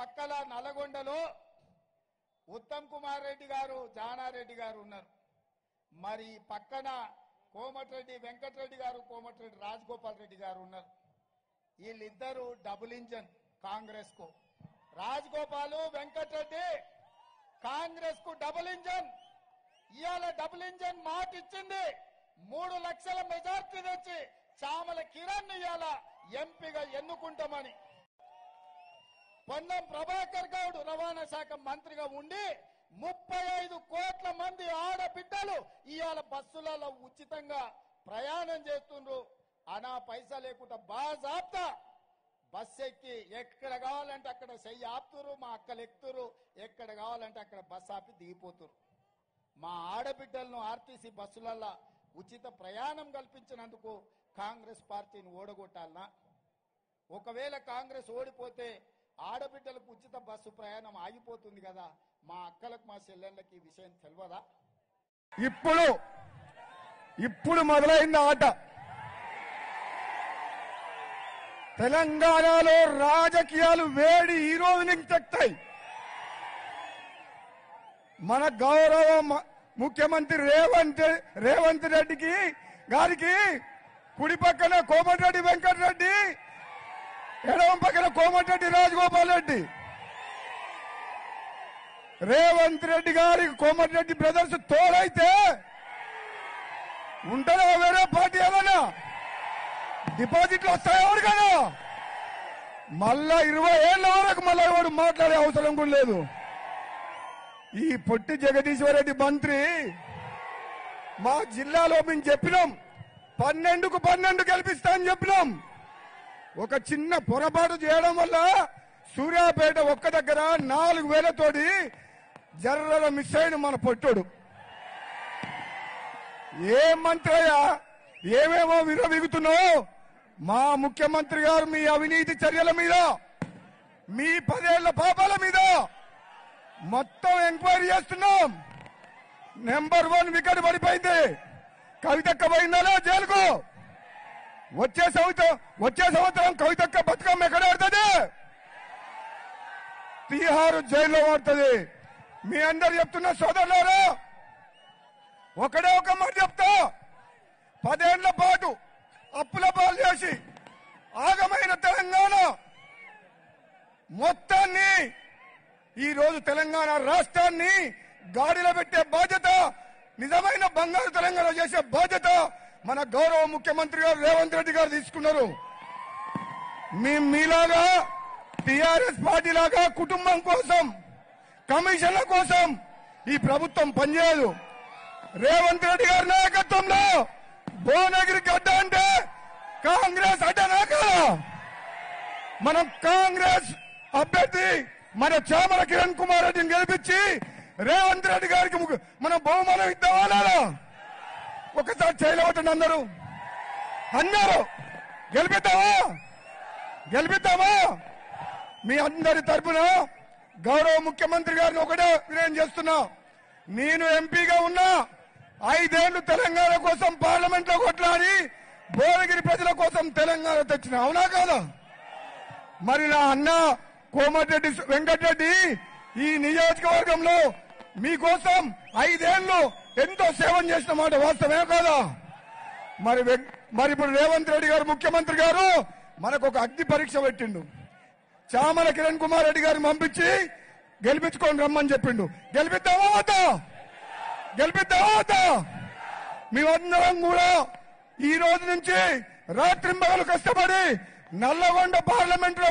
పక్కల నల్లగొండలో ఉత్తమ్ కుమార్ రెడ్డి గారు జానారెడ్డి గారు ఉన్నారు. మరి పక్కన కోమటిరెడ్డి వెంకటరెడ్డి గారు కోమటిరెడ్డి రాజగోపాల్ రెడ్డి గారు ఉన్నారు. వీళ్ళిద్దరూ డబుల్ ఇంజన్ కాంగ్రెస్ కు. రాజగోపాల్ వెంకటరెడ్డి కాంగ్రెస్ కు డబుల్ ఇంజన్. ఇవాళ డబుల్ ఇంజన్ మాట ఇచ్చింది 3 లక్షల మెజార్టీ తెచ్చి చామల కిరణ్ ఇవాళ ఎంపీగా ఎన్నుకుంటామని. పొన్నం ప్రభాకర్ గౌడ్ రవాణా శాఖ మంత్రిగా ఉండి 35 కోట్ల మంది ఆడబిడ్డలు ఇవాళ బస్సులలో ఉచితంగా ప్రయాణం చేస్తుండ్రు. అనా పైసా లేకుండా బాజాబ్తా బస్ ఎక్కి ఎక్కడ కావాలంటే అక్కడ చెయ్యి ఆపుతురు. మా అక్కలు ఎక్కుతురు, ఎక్కడ కావాలంటే అక్కడ బస్ ఆపి దిగిపోతురు. మా ఆడబిడ్డలను ఆర్టీసీ బస్సులలో ఉచిత ప్రయాణం కల్పించినందుకు కాంగ్రెస్ పార్టీని ఓడగొట్టాలనా? ఒకవేళ కాంగ్రెస్ ఓడిపోతే ఆడబిడ్డలకు ఉచిత బస్సు ప్రయాణం ఆగిపోతుంది కదా. మా అక్కలకు మా చెల్లెళ్ళకి ఈ విషయం తెలియదా? ఇప్పుడు మొదలైంది ఆట. తెలంగాణలో రాజకీయాలు వేడి ఈ రోజు నుంచి తెక్తాయి. మన గౌరవ ముఖ్యమంత్రి రేవంత్ రెడ్డి గారికి కుడి పక్కన కోమటిరెడ్డి వెంకటరెడ్డి, ఎడమ పక్కన కోమటిరెడ్డి రాజగోపాల్ రెడ్డి. రేవంత్ రెడ్డి గారికి కోమటిరెడ్డి బ్రదర్స్ తోడైతే ఉంటారా వేరే పార్టీ? ఏమన్నా డిపాజిట్లు వస్తాయో ఎవరికైనా? మళ్ళా 20 ఏళ్ల వరకు మళ్ళా ఎవరు మాట్లాడే అవసరం కూడా లేదు. ఈ పొట్టి జగదీశ్వర్ రెడ్డి మంత్రి మా జిల్లాలో మేము చెప్పినాం 12కు 12 గెలిపిస్తా అని చెప్పినాం. ఒక చిన్న పొరపాటు చేయడం వల్ల సూర్యాపేట ఒక్క దగ్గర 4000 తోటి జర్రల మిస్ అయిన మన పొట్టుడు. ఏ మంత్రి అయ్యా, ఏమేమో విరవిగుతున్నావు? మా ముఖ్యమంత్రి గారు మీ అవినీతి చర్యల మీద, మీ 10 ఏళ్ల పాపాల మీద మొత్తం ఎంక్వైరీ చేస్తున్నాం. నెంబర్ 1 వికెట్ పడిపోయింది. కవితక్క పోయిందా జైలుకు? వచ్చే సంవత్సరం కవితక్క బతుకమ్మ ఎక్కడ ఆడుతుంది? తీహారు జైల్లో ఆడుతుంది. మీ అందరు చెప్తున్న సోదరులారా, ఒకడే ఒక మాట చెప్తా. 10 ఏళ్ల పాటు అప్పుల పాలు చేసి ఆగమైన తెలంగాణ మొత్తాన్ని ఈ రోజు తెలంగాణ రాష్ట్రాన్ని గాడిలో పెట్టే బాధ్యత, నిజమైన బంగారు తెలంగాణ చేసే బాధ్యత మన గౌరవ ముఖ్యమంత్రి గారు రేవంత్ రెడ్డి గారు తీసుకున్నారు. మీలాగా టీఆర్ఎస్ పార్టీ లాగా కుటుంబం కోసం, కమిషన్ల కోసం ఈ ప్రభుత్వం పనిచేయదు. రేవంత్ రెడ్డి గారి నాయకత్వంలో భువనగిరి గడ్డ అంటే కాంగ్రెస్ అడ్డనా కదా? మనం కాంగ్రెస్ అభ్యర్థి మన చామల కిరణ్ కుమార్ రెడ్డిని గెలిపించి రేవంత్ రెడ్డి గారికి మనం బహుమానం ఇద్దామా లేదా? ఒకసారి చేయలేవటండి అందరూ గెలిపిద్దామా? మీ అందరి తరఫున గౌరవ ముఖ్యమంత్రి గారిని ఒకటే వినయం చేస్తున్నా. నేను ఎంపీగా ఉన్నా 5 ఏళ్లు తెలంగాణ కోసం పార్లమెంట్ లో కొట్లాడి భువనగిరి ప్రజల కోసం తెలంగాణ తెచ్చిన, అవునా కాదా? మరి నా అన్న కోమటిరెడ్డి వెంకటరెడ్డి ఈ నియోజకవర్గంలో మీకోసం 5 ఏళ్లు ఎంతో సేవం చేసిన మాట వాస్తవమే కాదా? మరి ఇప్పుడు రేవంత్ రెడ్డి గారు ముఖ్యమంత్రి గారు మనకు ఒక అగ్ని పరీక్ష పెట్టిండు. చామల కిరణ్ కుమార్ రెడ్డి గారిని పంపించి గెలిపించుకొని రమ్మని చెప్పిండు. గెలిపిద్దామా వద్దా? మేమందరం కూడా ఈ రోజు నుంచి రాత్రింబగలు కష్టపడి నల్లగొండ పార్లమెంట్ లో